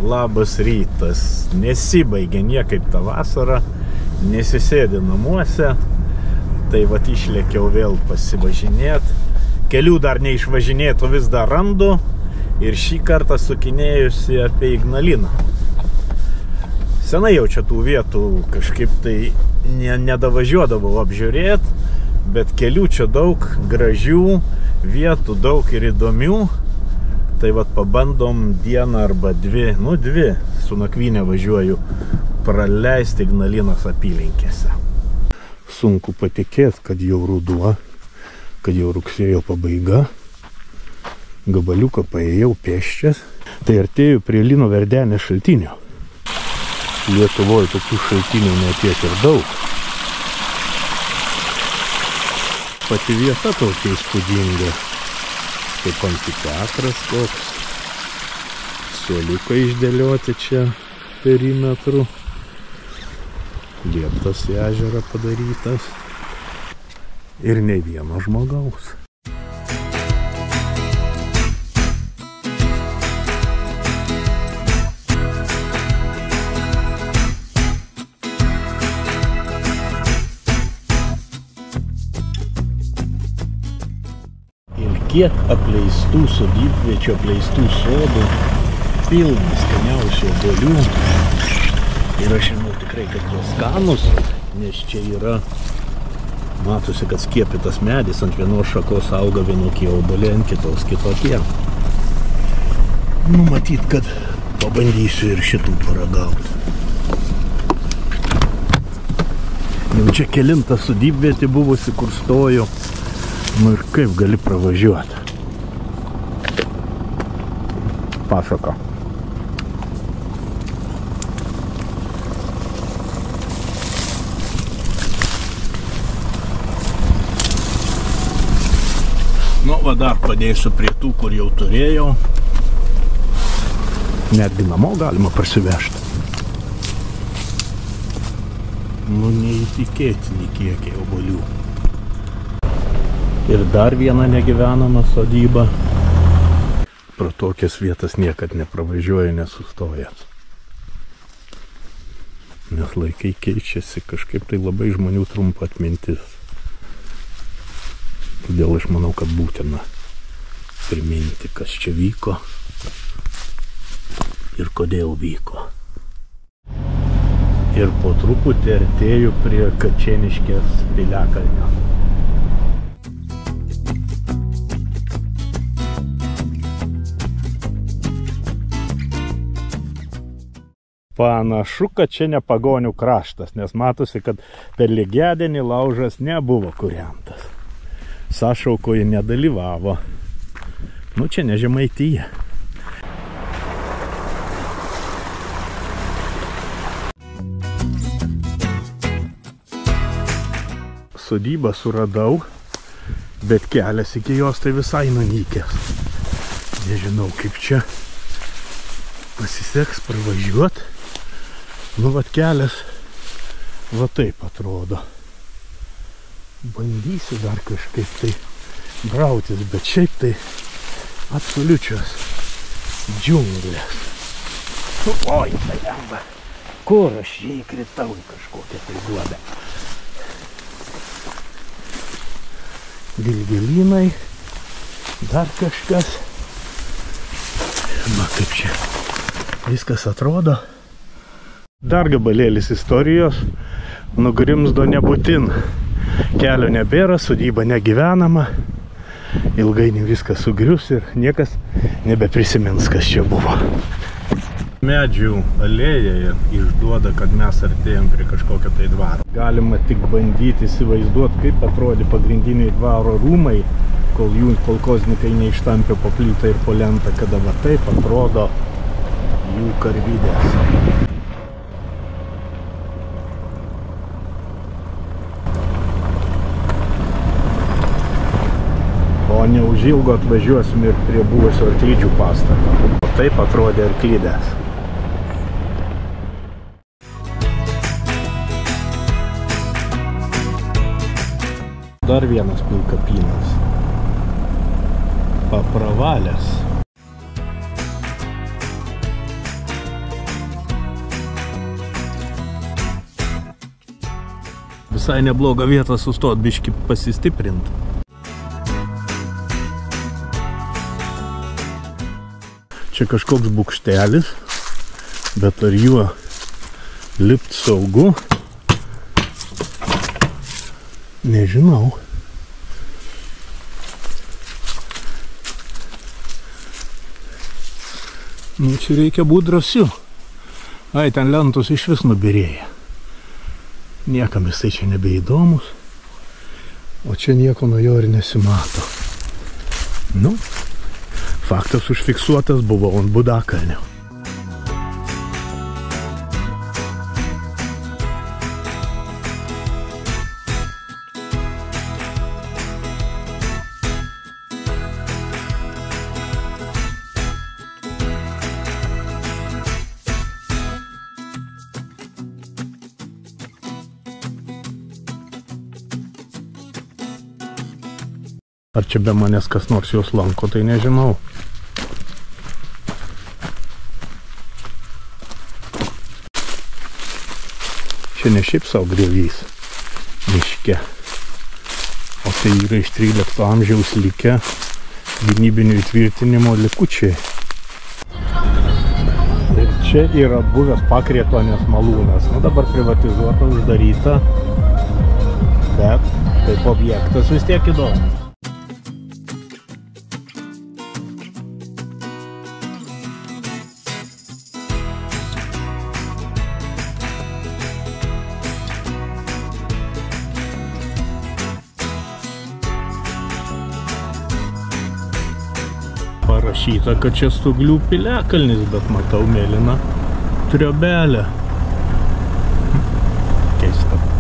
Labas rytas. Nesibaigė niekaip tą vasarą, nesisėdė namuose, tai vat išlėkiau vėl pasivažinėt. Kelių dar neišvažinėtų vis dar randu ir šį kartą sukinėjusi apie Ignaliną. Senai jau čia tų vietų kažkaip tai nedavažiuodavau apžiūrėt, bet kelių čia daug, gražių vietų, daug ir įdomių. Tai vat pabandom dieną arba dvi su nakvynė važiuoju praleisti Ignalinos apylinkėse. Sunku patikėti, kad jau ruduo, kad jau rugsėjo pabaiga. Gabaliuką paėjau pėsčias. Tai artėju prie Lino Verdenės šaltinio. Lietuvoje tokių šaltinių ne tiek ir daug. Pati vieta tokia įspūdinga. Kaip amfiteatras koks. Suoliukai išdėlioti čia perimetru. Lieptas į ežerą padarytas. Ir nei vieno žmogaus. Kiek apleistų sodybviečių, apleistų sodų, pilna skaniausių obuolių. Ir aš žinau tikrai, kad jie skanus, nes čia yra, matosi, kad skiepytas medis, ant vienos šakos auga vienokie obuoliai, ant kitos kitokie. Nu, matyt, kad pabandysiu ir šitų paragauti. Jau čia kelinta sodybvietė buvusi, kur stoju. Nu ir kaip gali pravažiuoti? Pasaka. Nu, va dar padėsiu prie tų, kur jau turėjau. Netgi namo galima parsivežti. Nu, neįtikėtini kiekiai obuolių. Ir dar viena negyvenama sodyba. Pro tokias vietas niekad nepravažiuoju nesustojęs. Nes laikai keičiasi, kažkaip tai labai žmonių trumpa atmintis. Todėl aš manau, kad būtina priminti, kas čia vyko ir kodėl vyko. Ir po truputį artėju prie Kačėniškės piliakalnio. Panašu, kad čia ne pagonių kraštas, nes matosi, kad per lygiadienį laužas nebuvo kūrentas. Sąšaukoje nedalyvavo. Nu, čia ne Žemaitija. Sodybą suradau, bet kelias iki jos tai visai nunykęs. Nežinau, kaip čia pasiseks pravažiuoti. Nu, vat kelias va taip atrodo. Bandysiu dar kažkaip tai brautis, bet šiaip tai absoliučios džiunglės. Oi, tai lengva. Kur aš jį įkritau į kažkokią tai duobę. Dilgėlynai, dar kažkas. Va kaip čia viskas atrodo. Dar gabalėlis istorijos, nugrimzdo nebūtin. Kelio nebėra, sodyba negyvenama. Ilgainiui viskas sugrius ir niekas nebeprisimins, kas čia buvo. Medžių alėja išduoda, kad mes artėjom prie kažkokio tai dvaro. Galima tik bandyti įsivaizduoti, kaip atrodė pagrindiniai dvaro rūmai, kol jų kolkoznikai neištampė po plytą ir po lentą, kada va taip atrodo jų karvidės. O neužilgo atvažiuosim ir prie buvusio arklidžių pastato. O taip atrodė arklidės. Dar vienas pilkapynas. Papravalės. visai neblogą vietą sustot, biškį pasistiprint. Čia kažkoks bukštelis, bet ar juo lipt saugu? Nežinau. Nu, čia reikia būt drąsiu. Ai, ten lentos iš vis nubirėja. Niekam jisai čia nebeįdomus. O čia nieko nuo jo ir nesimato. Nu, faktas užfiksuotas, buvau ant Budakalnio. Ar čia be manęs kas nors jos lanko, tai nežinau. Čia ne šiaip savo griovys miške, o tai yra iš 13 amžiaus likę gynybinio įtvirtinimo likučiai. Ir čia yra buvęs Pakrėtuonės malūnas. Nu, dabar privatizuota, uždaryta, bet kaip objektas vis tiek įdomus. Parašyta, kad čia Stuglių piliakalnis, bet matau mėlyną triobelę. Keista.